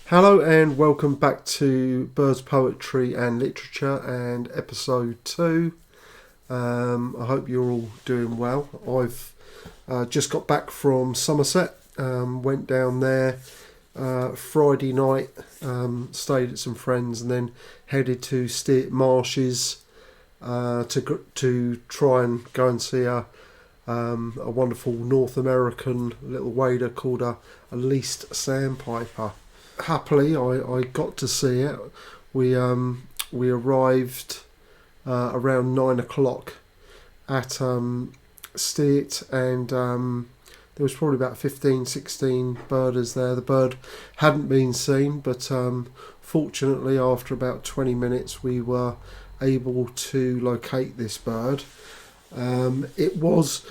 Hello and welcome back to Birds, Poetry and Literature and episode 2. I hope you're all doing well. I've just got back from Somerset, went down there Friday night, stayed at some friends and then headed to Steert Marshes to try and go and see a wonderful North American little wader called a least sandpiper. Happily, I got to see it. We arrived around 9 o'clock at Steert, and there was probably about 15-16 birders there. The bird hadn't been seen, but fortunately after about 20 minutes we were able to locate this bird. It was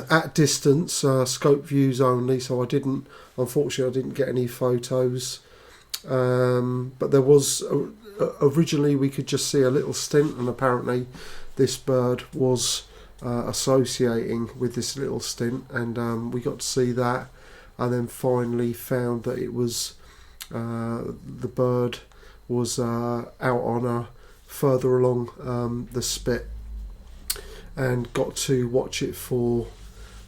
at distance, scope views only, so unfortunately I didn't get any photos. But there was originally we could just see a little stint, and apparently this bird was associating with this little stint, and we got to see that, and then finally found that it was the bird was out on a further along the spit, and got to watch it for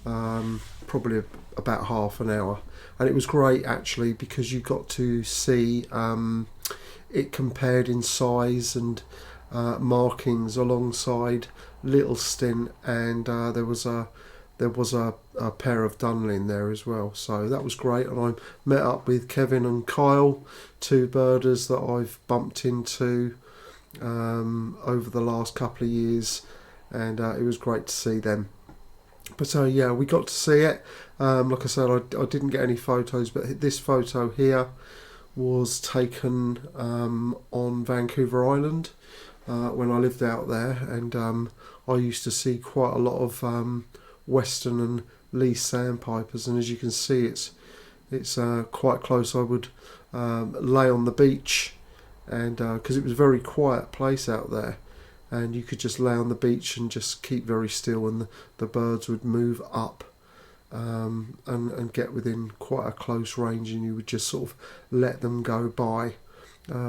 probably about half an hour. And it was great actually, because you got to see it compared in size and markings alongside little stint, and there was a pair of dunlin there as well, so that was great. And I met up with Kevin and Kyle, two birders that I've bumped into over the last couple of years, and it was great to see them. But yeah, we got to see it. Like I said, I didn't get any photos, but this photo here was taken on Vancouver Island when I lived out there, and I used to see quite a lot of western and least sandpipers, and as you can see, it's quite close. I would lay on the beach, and because it was a very quiet place out there, and you could just lay on the beach and just keep very still, and the birds would move up and get within quite a close range, and you would just sort of let them go by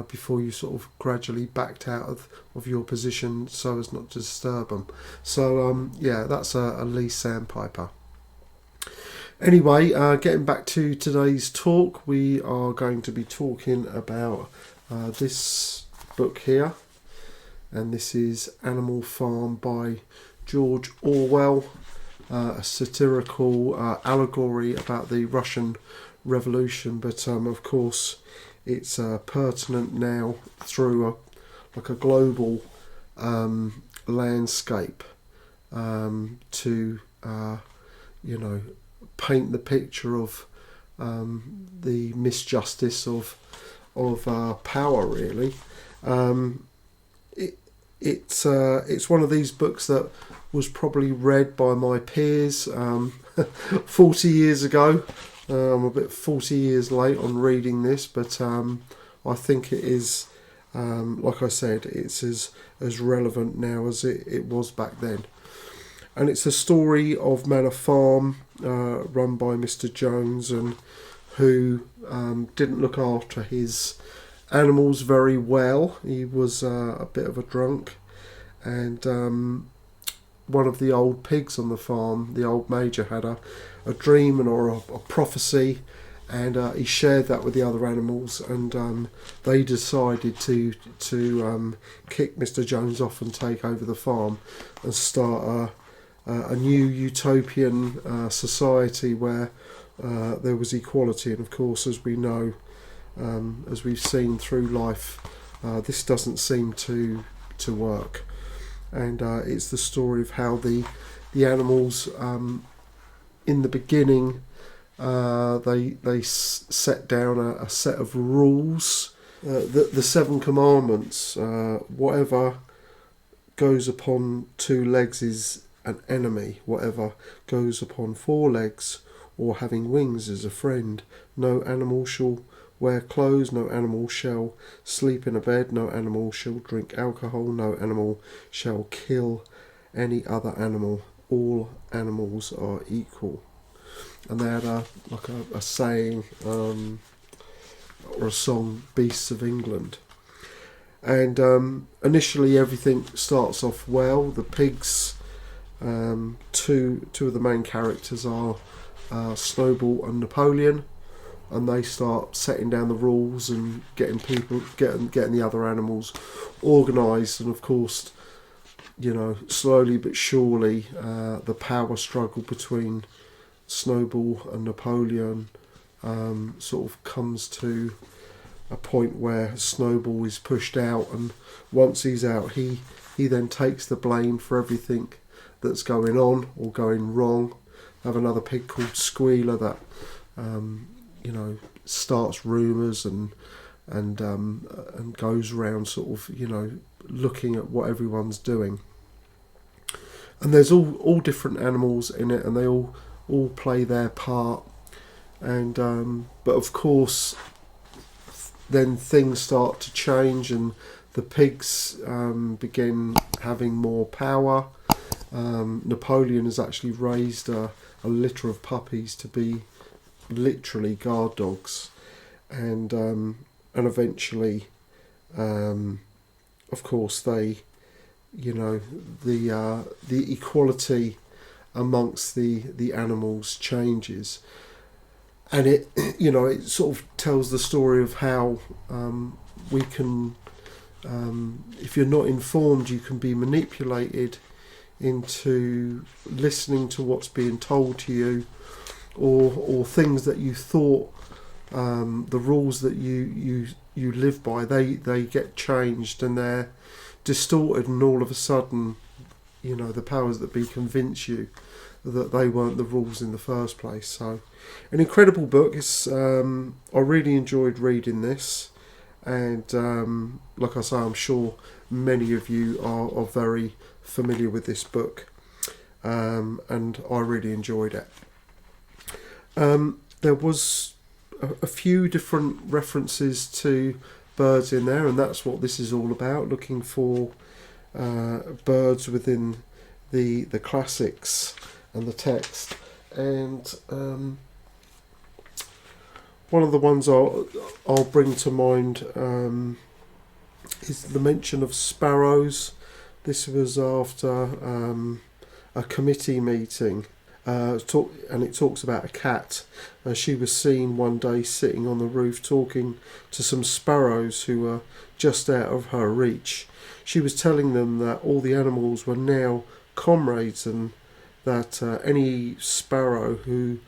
before you sort of gradually backed out of your position so as not to disturb them. So yeah, that's a least sandpiper. Anyway, getting back to today's talk, we are going to be talking about this book here. And this is Animal Farm by George Orwell, a satirical allegory about the Russian Revolution, but of course it's pertinent now through a global landscape to paint the picture of the misjustice of power, really. It's one of these books that was probably read by my peers 40 years ago. I'm a bit 40 years late on reading this, but I think it is, like I said, it's as relevant now as it was back then. And it's a story of Manor Farm, run by Mr. Jones, and who didn't look after his animals very well. He was a bit of a drunk, and one of the old pigs on the farm, the old major, had a dream or a prophecy, and he shared that with the other animals, and they decided to kick Mr. Jones off and take over the farm and start a new utopian society where there was equality. And of course, as we know, as we've seen through life, this doesn't seem to work, and it's the story of how the animals in the beginning they set down a set of rules, the 7 commandments. Whatever goes upon 2 legs is an enemy, whatever goes upon 4 legs or having wings is a friend. No animal shall wear clothes, no animal shall sleep in a bed, no animal shall drink alcohol, no animal shall kill any other animal. All animals are equal. And they had a saying or a song, Beasts of England. And initially everything starts off well. The pigs, two of the main characters are Snowball and Napoleon, and they start setting down the rules and getting the other animals organised. And of course, slowly but surely, the power struggle between Snowball and Napoleon sort of comes to a point where Snowball is pushed out, and once he's out, he then takes the blame for everything that's going on or going wrong. I have another pig called Squealer that starts rumours and goes around sort of looking at what everyone's doing. And there's all different animals in it, and they all play their part. And but of course, then things start to change, and the pigs begin having more power. Napoleon has actually raised a litter of puppies to be literally guard dogs, and eventually, of course, they, the equality amongst the animals changes. And it sort of tells the story of how we can, if you're not informed, you can be manipulated into listening to what's being told to you, or things that you thought, the rules that you live by, they get changed and they're distorted, and all of a sudden, the powers that be convince you that they weren't the rules in the first place. So, an incredible book. It's I really enjoyed reading this, and like I say, I'm sure many of you are very familiar with this book, and I really enjoyed it. There was a few different references to birds in there, and that's what this is all about, looking for birds within the classics and the text. And one of the ones I'll bring to mind is the mention of sparrows. This was after a committee meeting, and it talks about a cat. She was seen one day sitting on the roof talking to some sparrows who were just out of her reach. She was telling them that all the animals were now comrades, and that any sparrow who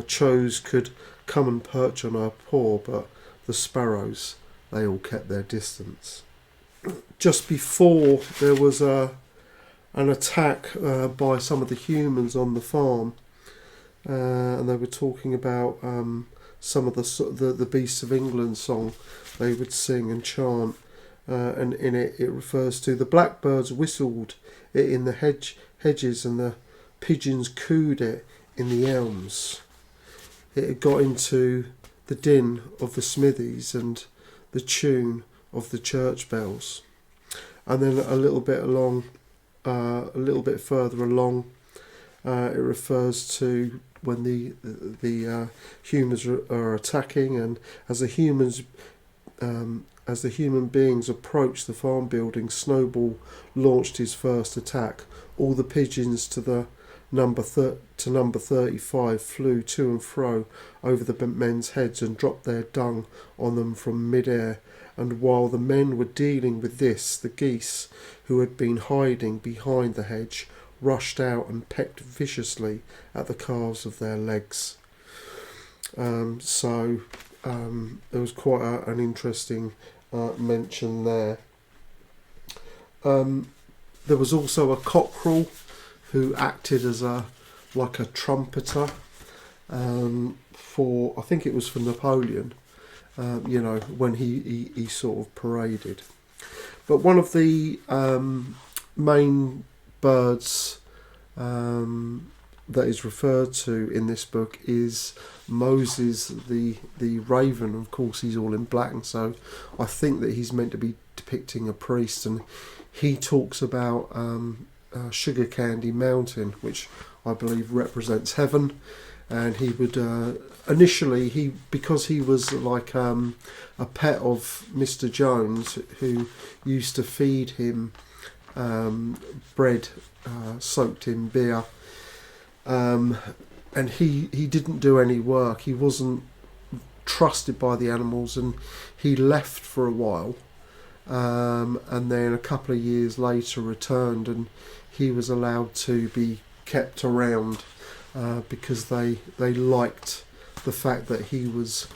chose could come and perch on her paw, but the sparrows, they all kept their distance. Just before, there was an attack by some of the humans on the farm, and they were talking about some of the Beasts of England song they would sing and chant, and in it refers to the blackbirds whistled it in the hedges, and the pigeons cooed it in the elms. It had got into the din of the smithies and the tune of the church bells. And then a little bit further along, it refers to when the humans are attacking, and as the human beings approached the farm building, Snowball launched his first attack. All the pigeons to number 35 flew to and fro over the men's heads and dropped their dung on them from mid-air. And while the men were dealing with this, the geese, who had been hiding behind the hedge, rushed out and pecked viciously at the calves of their legs. So there was quite an interesting mention there. There was also a cockerel who acted as a trumpeter for, I think it was for Napoleon, when he sort of paraded. But one of the main birds that is referred to in this book is Moses the raven. Of course, he's all in black, and so I think that he's meant to be depicting a priest, and he talks about Sugar Candy Mountain, which I believe represents heaven, and he would initially because he was like a pet of Mr. Jones, who used to feed him bread soaked in beer, and he didn't do any work. He wasn't trusted by the animals, and he left for a while, and then a couple of years later returned, and he was allowed to be kept around because they liked the fact that he was,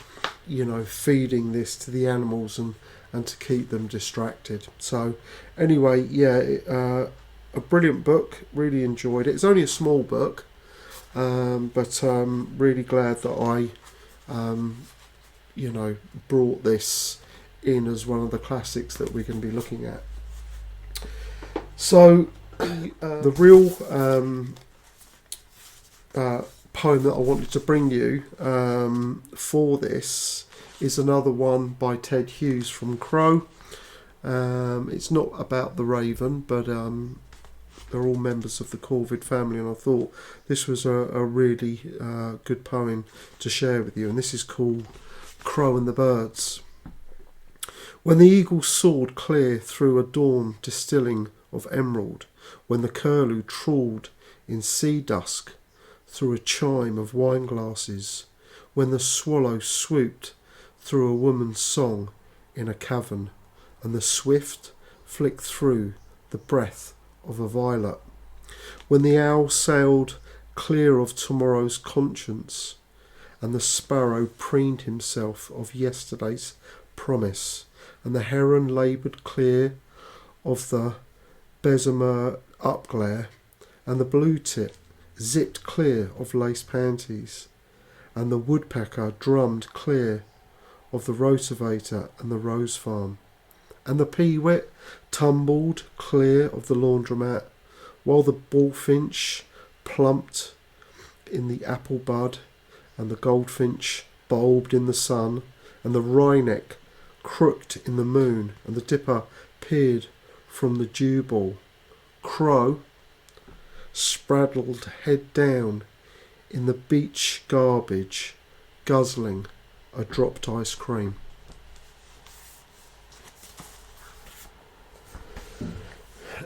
feeding this to the animals and to keep them distracted. So anyway, a brilliant book. Really enjoyed it. It's only a small book, but really glad that I brought this in as one of the classics that we're going to be looking at. So the real poem that I wanted to bring you for this is another one by Ted Hughes from Crow. It's not about the raven, but they're all members of the Corvid family, and I thought this was a really good poem to share with you, and this is called Crow and the Birds. When the eagle soared clear through a dawn distilling of emerald, when the curlew trawled in sea dusk through a chime of wine glasses, when the swallow swooped through a woman's song in a cavern, and the swift flicked through the breath of a violet, when the owl sailed clear of tomorrow's conscience, and the sparrow preened himself of yesterday's promise, and the heron laboured clear of the besomer upglare, and the blue tit zipped clear of lace panties, and the woodpecker drummed clear of the rotavator and the rose farm, and the peewit tumbled clear of the laundromat, while the bullfinch plumped in the apple bud, and the goldfinch bulbed in the sun, and the wryneck crooked in the moon, and the dipper peered from the dew ball. Crow spraddled head down in the beach garbage, guzzling a dropped ice cream.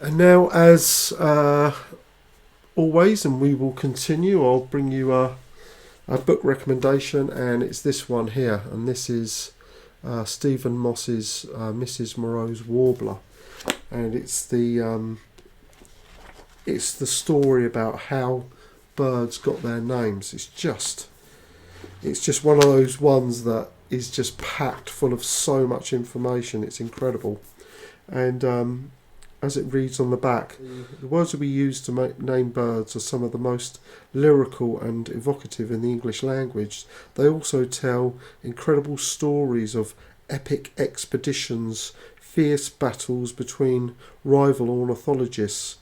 And now, as always, and we will continue, I'll bring you a book recommendation, and it's this one here, and this is Stephen Moss's Mrs. Moreau's Warbler, and it's the story about how birds got their names. It's just one of those ones that is just packed full of so much information. It's incredible, and as it reads on the back, the words that we use to name birds are some of the most lyrical and evocative in the English language. They also tell incredible stories of epic expeditions, fierce battles between rival ornithologists,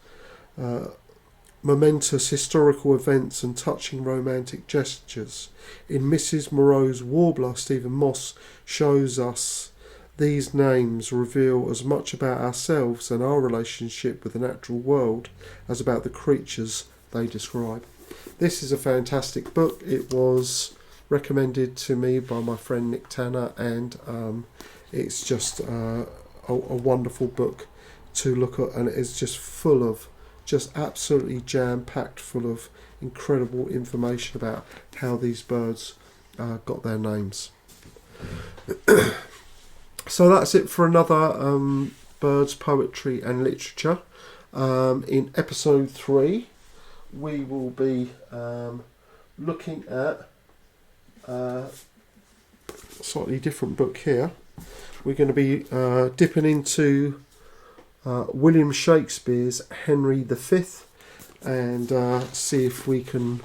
momentous historical events and touching romantic gestures. In Mrs. Moreau's Warbler, Stephen Moss shows us these names reveal as much about ourselves and our relationship with the natural world as about the creatures they describe. This is a fantastic book. It was recommended to me by my friend Nick Tanner, and it's just a wonderful book to look at, and it's just full of, just absolutely jam-packed full of incredible information about how these birds got their names. So that's it for another Birds, Poetry and Literature. In episode 3, we will be looking at a slightly different book here. We're going to be dipping into William Shakespeare's Henry V and see if we can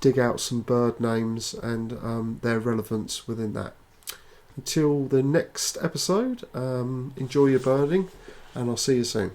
dig out some bird names and their relevance within that. Until the next episode, enjoy your birding, and I'll see you soon.